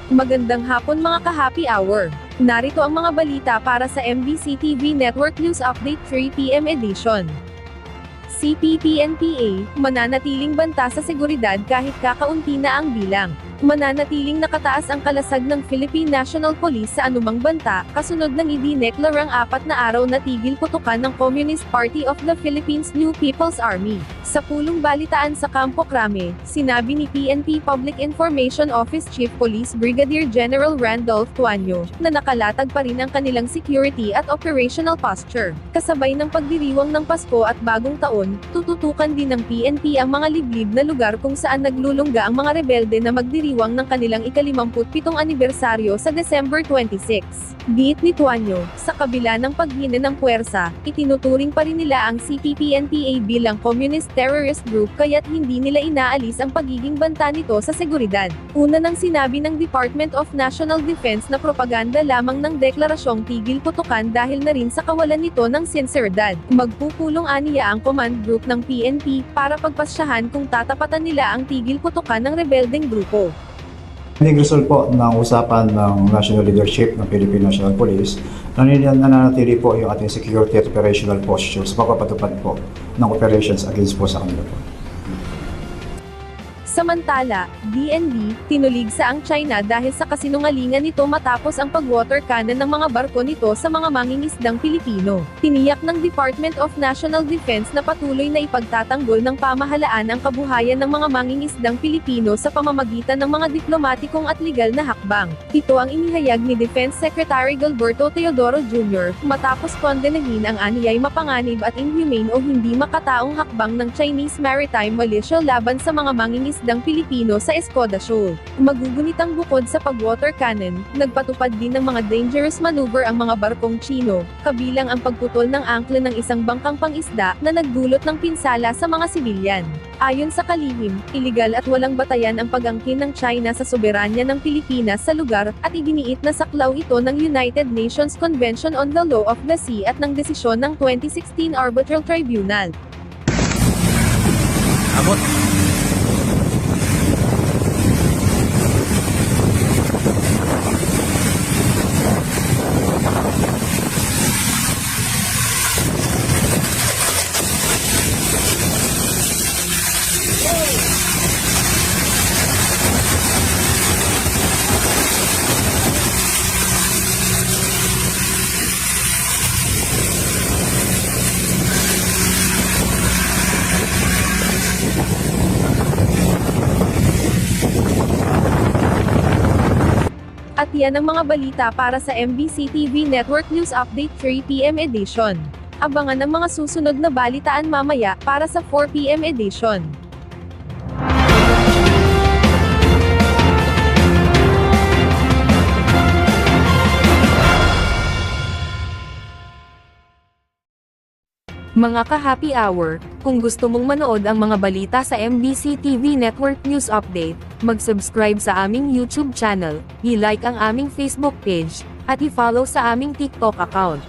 Magandang hapon mga ka-happy hour. Narito ang mga balita para sa MBC TV Network News Update 3 PM edition. CPP-NPA, mananatiling banta sa seguridad kahit kakaunti na ang bilang. Mananatiling nakataas ang kalasag ng Philippine National Police sa anumang banta, kasunod ng idineklarang 4 na araw na tigil putukan ng Communist Party of the Philippines New People's Army. Sa pulong balitaan sa Campo Crame, sinabi ni PNP Public Information Office Chief Police Brigadier General Randolph Tuanyo, na nakalatag pa rin ang kanilang security at operational posture. Kasabay ng pagdiriwang ng Pasko at Bagong Taon, tututukan din ng PNP ang mga liblib na lugar kung saan naglulungga ang mga rebelde na magdiriwang ng kanilang ika-57 anibersaryo sa December 26. Giit ni Tuanyo, sa kabila ng paghina ng puwersa, itinuturing pa rin nila ang CPP-NPA bilang communist terrorist group kaya't hindi nila inaalis ang pagiging banta nito sa seguridad. Una nang sinabi ng Department of National Defense na propaganda lamang ng deklarasyong tigil putukan dahil na rin sa kawalan nito ng sinseridad. Magpupulong aniya ang command group ng PNP para pagpasyahan kung tatapatan nila ang tigil putukan ng rebeldeng grupo. Nag-result po ng usapan ng national leadership ng Philippine National Police na nananatili po yung ating security at operational posture sa pagpapatupad po ng operations against po sa kanila po. Samantala, DND, tinulig sa ang China dahil sa kasinungalingan nito matapos ang pag-water cannon ng mga barko nito sa mga mangingisdang Pilipino. Tiniyak ng Department of National Defense na patuloy na ipagtatanggol ng pamahalaan ang kabuhayan ng mga mangingisdang Pilipino sa pamamagitan ng mga diplomatikong at legal na hakbang. Ito ang inihayag ni Defense Secretary Gilberto Teodoro Jr. matapos kondenahin ang aniyay mapanganib at inhumane o hindi makataong hakbang ng Chinese Maritime Militia laban sa mga mangingisdang Pilipino sa Escoda Shoal. Magugunitang bukod sa pag-water cannon, nagpatupad din ng mga dangerous maneuver ang mga barkong Chino, kabilang ang pagputol ng angkla ng isang bangkang pangisda na nagdulot ng pinsala sa mga sibilyan. Ayon sa kalihim, iligal at walang batayan ang pag-angkin ng China sa soberanya ng Pilipinas sa lugar, at idiniit na saklaw ito ng United Nations Convention on the Law of the Sea at ng desisyon ng 2016 Arbitral Tribunal. Abot. At yan ang mga balita para sa MBC TV Network News Update 3 PM edition. Abangan ang mga susunod na balitaan mamaya para sa 4 PM edition. Mga ka-happy hour, kung gusto mong manood ang mga balita sa MBC TV Network News Update, mag-subscribe sa aming YouTube channel, i-like ang aming Facebook page, at i-follow sa aming TikTok account.